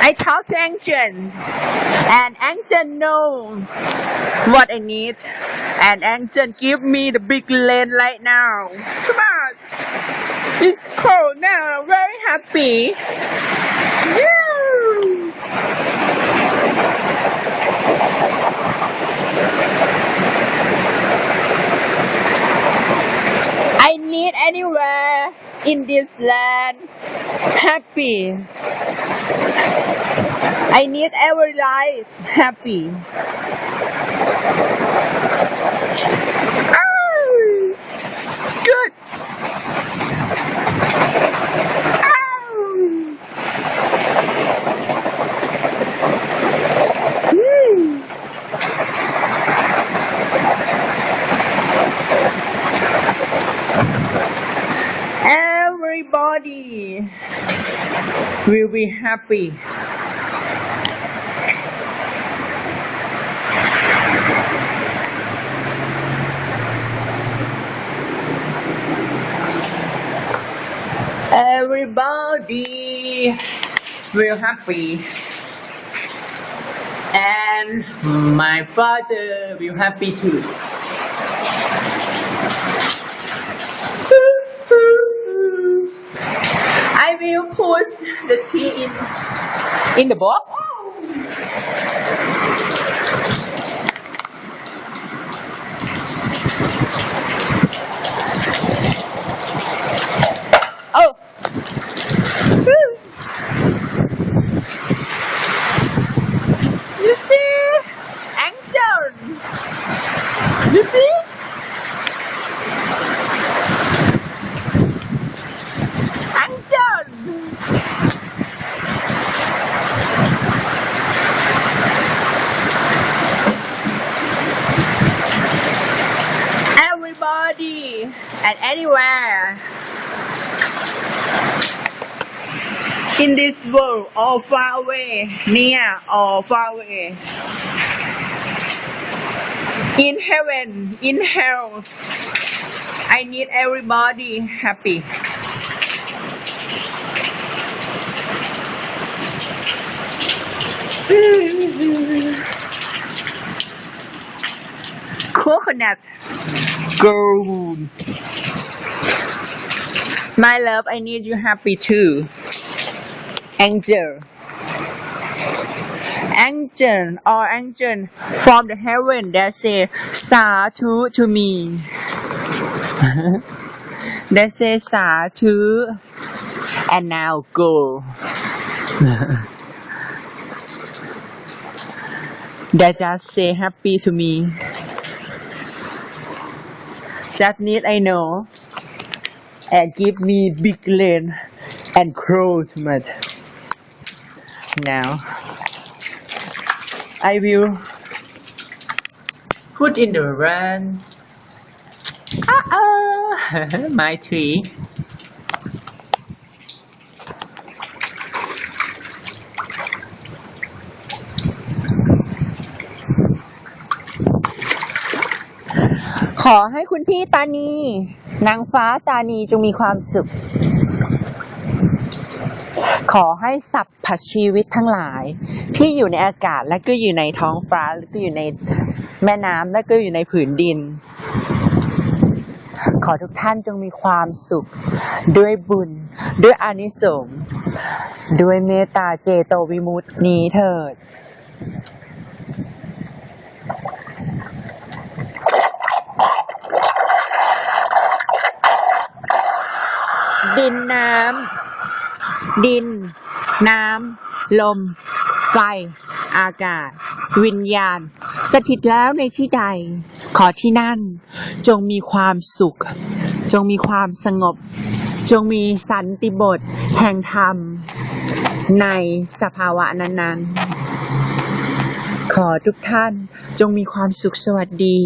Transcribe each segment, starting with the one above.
I talk to Angel, and Angel know what I need, and Angel give me the big lane right now. Come on, it's cold now. Very happy. Yeah. I need anywhere in this land happy. I need every life happy. Oh, good. Oh. Everybody will be happy. Everybody will happy, and my father will happy too. I will put the tea in the box. Oh. You see, Angel. You see? Angel. Everybody and anywhere in this world, all far away, near or far away, in heaven, in hell, I need everybody happy. Coconut gold. My love, I need you happy too. Angel. Angel or angel from the heaven that say Satu to me. They say Satu and now go. They just say happy to me. Just need I know and give me big lane and crow too much. Now I will put in the run. My tree.ขอให้คุณพี่ตานีนางฟ้าตานีจงมีความสุขขอให้สรรพชีวิตทั้งหลายที่อยู่ในอากาศและก็อยู่ในท้องฟ้าและก็อยู่ในแม่น้ำและก็อยู่ในผืนดินขอทุกท่านจงมีความสุขด้วยบุญด้วยอานิสงส์ด้วยเมตตาเจโตวิมุตตินี้เถิดดินน้ำลมไฟอากาศวิญญาณสถิตแล้วในที่ใดขอที่นั่นจงมีความสุขจงมีความสงบจงมีสันติบทแห่งธรรมในสภาวะนั้นๆขอทุกท่านจงมีความสุขสวัสดี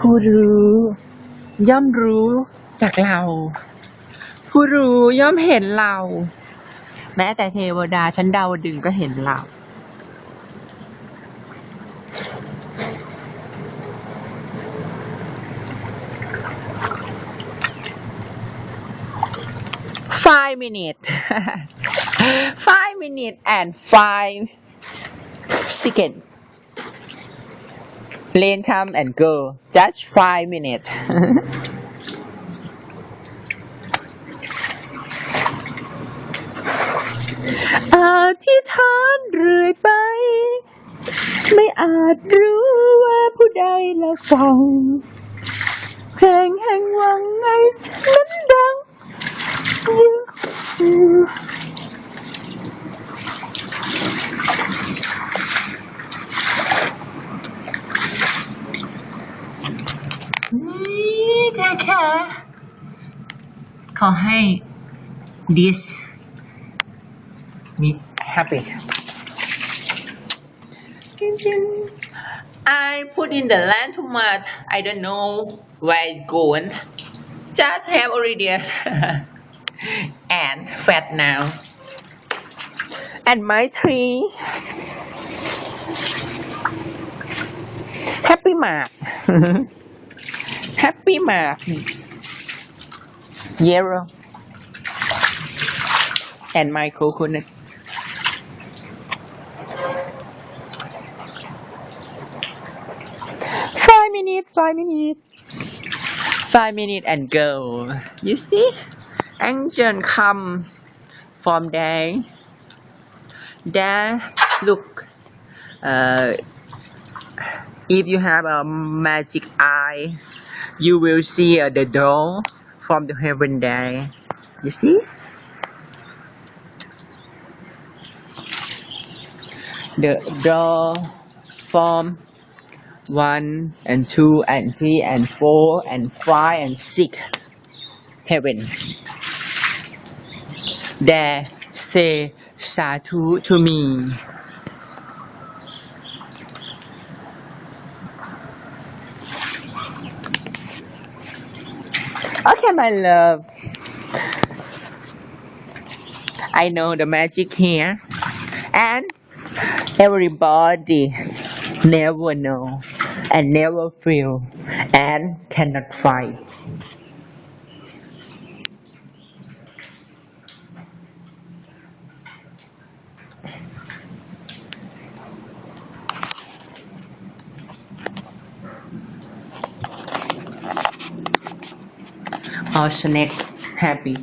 ผู้รู้ย่อมรู้จากเราผู้รู้ย่อมเห็นเราแม้แต่เทวดาชั้นดาวดึงส์ก็เห็นเรา 5 minutes 5 minutes and 5 seconds rain come and go just 5 minutes อธิษฐานเรื่อยไปไม่อาจรู้ว่าผู้ใดละฟังเพลงแห่งหวังให้ฉันนั้นดังนี่แค่ขอให้ this me happy I put in the land too much I don't know where it's going just have already and fat now and my tree happy mark happy mark yellow and my coconut 5 minutes and go you see angel come from there look if you have a magic eye you will see the door from the heaven there you see the door from 1 and 2 and 3 and 4 and 5 and 6 heaven there say sadhu to me okay my love I know the magic here and everybody never know and never feel and cannot fight all snake happy